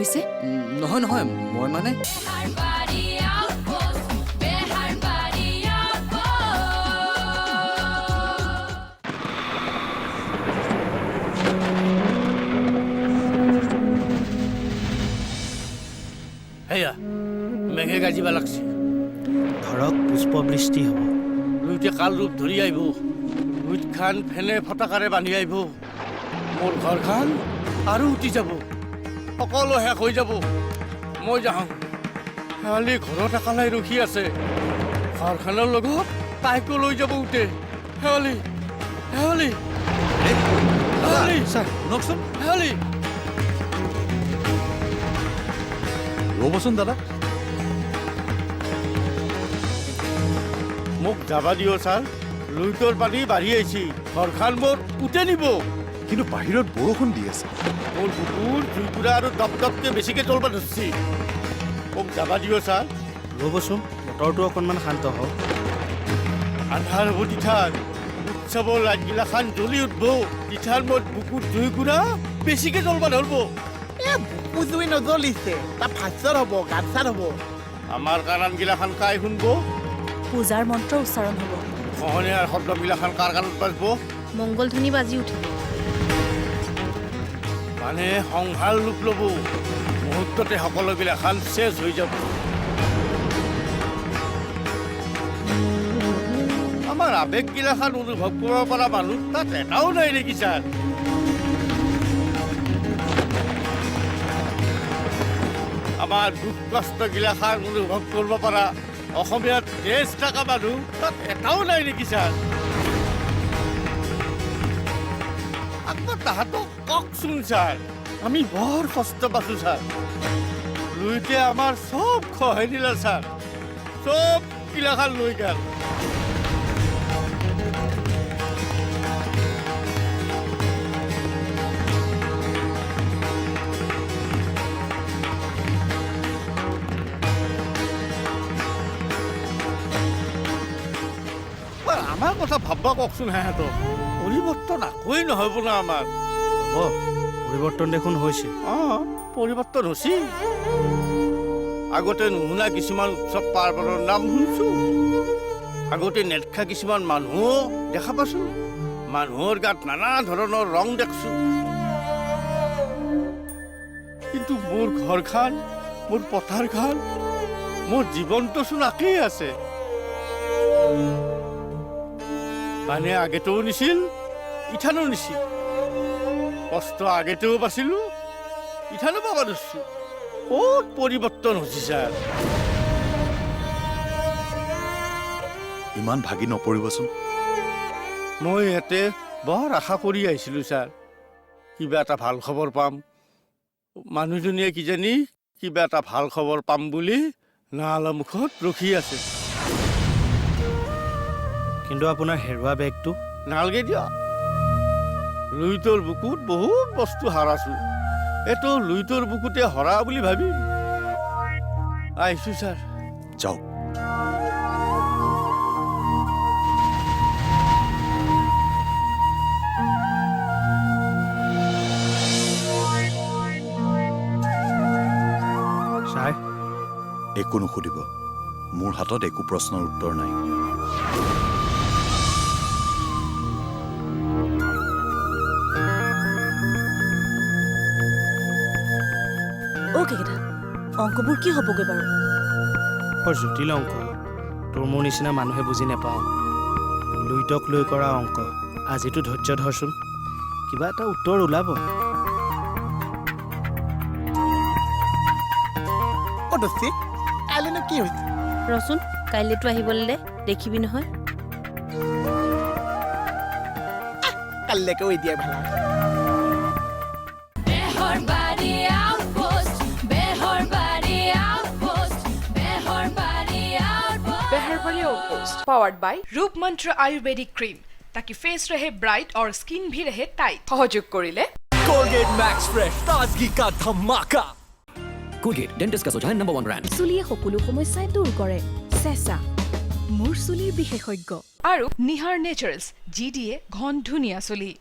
হৈছে? নহয় নহয় মই মানে হেয়া মেঘে গাজিবা লাগছে ধৰক পুষ্পবৃষ্টি হ'ব। লুইতে কাল ৰূপ ধৰি আহিব লুইত খান ফেনে ফটাকাৰে বান্ধি আহিব মোৰ ঘৰখন আৰু উঠি যাব সকলো শেষ হৈ যাব মই যাওঁ শেৱালি ঘৰত একালাই ৰখি আছে ঘৰখনৰ লগত তাইকো লৈ যাব উঠে শেৱালি শেৱালি শেৱালি ছাৰ শুনকচোন শেৱালি ৰ'বচোন দাদা মোক যাবা দিও ছাৰ লুইতৰ পানী বাঢ়ি আহিছে ঘৰখন মোৰ উঠে নিব কিন্তু বাহিৰত বৰষুণ দি আছে মোৰ বুকুৰ জুইকুৰা আৰু দপদপকে বেছিকে জ্বলবা ধৰিছে মোক যাবা দিও ছাৰ ৰ'বচোন বতৰটো অকণমান শান্ত হওক। আন্ধাৰ হ'ব তিঠাৰ উৎসৱৰ লাইটগিলাখান জ্বলি উঠব তিঠাৰ মোৰ বুকুৰ জুইকুৰা বেছিকে জ্বলবা ধৰব বুকু জুই নজ্বলিছে তা ফাঁচৰ হ'ব গাছাৰ হ'ব আমাৰ কাণানগিলাখান কাই শুনব পূজাৰ মন্ত্ৰ উচ্চাৰণ হ'ব। খহনীয়াৰ শব্দগিলাখান কাৰ কাণত বাজব মংগলধ্বনি বাজি উঠিব। মানে সংসাৰ ৰূপ ল'ব মুহূৰ্ততে সকলোগিলাখান চেচ হৈ যাব আমাৰ আৱেগগিলাখান অনুভৱ কৰিব পৰা মানুহ তাত এটাও নাই নেকি ছাৰ আমাৰ দুখ কষ্টগিলাখান অনুভৱ কৰিব পৰা অসমীয়াত তেজ থকা মানুহ তাত এটাও নাই নেকি ছাৰ আকৌ তাহাঁতক কওকচোন ছাৰ আমি বৰ কষ্ট পাইছোঁ ছাৰ লুইতে আমাৰ চব খহাই দিলে ছাৰ চব গিলাখান লৈ গ'ল আমাৰ কথা ভাববা কওকচোন সিহঁতক পৰিৱৰ্তন আকোৱেই নহ'ব না আমাৰ হ'ব পৰিৱৰ্তন দেখোন হৈছে। অঁ পৰিৱৰ্তন হৈছে আগতে নুশুনা কিছুমান উৎসৱ পাৰ্বণৰ নাম শুনছোঁ আগতে নেদেখা কিছুমান মানুহো দেখা পাইছোঁ মানুহৰ গাত নানা ধৰণৰ ৰং দেখছোঁ কিন্তু মোৰ ঘৰখন মোৰ পথাৰখন মোৰ জীৱনটোচোন আকেই আছে মানে আগেতেও নিছিল ইথানো নিছিল কষ্ট আগেতেও পাইছিলোঁ ইথানো পাবা ধৰিছোঁ ক'ত পৰিৱৰ্তন হৈছে ছাৰ ইমান ভাগি নপৰিবচোন মই ইয়াতে বৰ আশা কৰি আহিছিলোঁ ছাৰ কিবা এটা ভাল খবৰ পাম মানুহজনীয়ে কিজানি কিবা এটা ভাল খবৰ পাম বুলি নালা মুখত ৰখি আছে কিন্তু আপোনাৰ হেৰুৱা বেগটো নালগে দিয়ক লুইতৰ বুকুত বহুত বস্তু হাৰাছোঁ এইটো লুইতৰ বুকুতে হৰা বুলি ভাবি আহিছোঁ ছাৰ যাওক ছাৰ একো নুসুধিব মোৰ হাতত একো প্ৰশ্নৰ উত্তৰ নাই কেইটা অংকবোৰ কি হ'বগৈ বাৰু বৰ জটিল অংক তোৰ মোৰ নিচিনা মানুহে বুজি নাপাওঁ লুইতক লৈ কৰা অংক আজিতো ধৈৰ্য ধৰচোন কিবা এটা উত্তৰ ওলাব দস্তি কাইলৈনো কি হৈছে ৰচোন কাইলৈতো আহিবলৈ দেখিবি নহয় কাইলৈকে কৈ দিয়াই ভাল Powered by रूप मंत्र आयुर्वेदिक क्रीम ताकि फेस रहे ब्राइट और स्किन भी रहे टाइट सहयोग करिले Colgate Max Fresh ताजगी का धमाका Colgate डेंटिस्ट का सुझाव नंबर 1 ब्रांड চুলিয়ে সকলো সমস্যা দূৰ কৰে চেঁচা মোৰ চুলিৰ বিশেষজ্ঞ আৰু নিহাৰ নেচাৰেলছ জি দিয়ে ঘন ধুনীয়া চুলি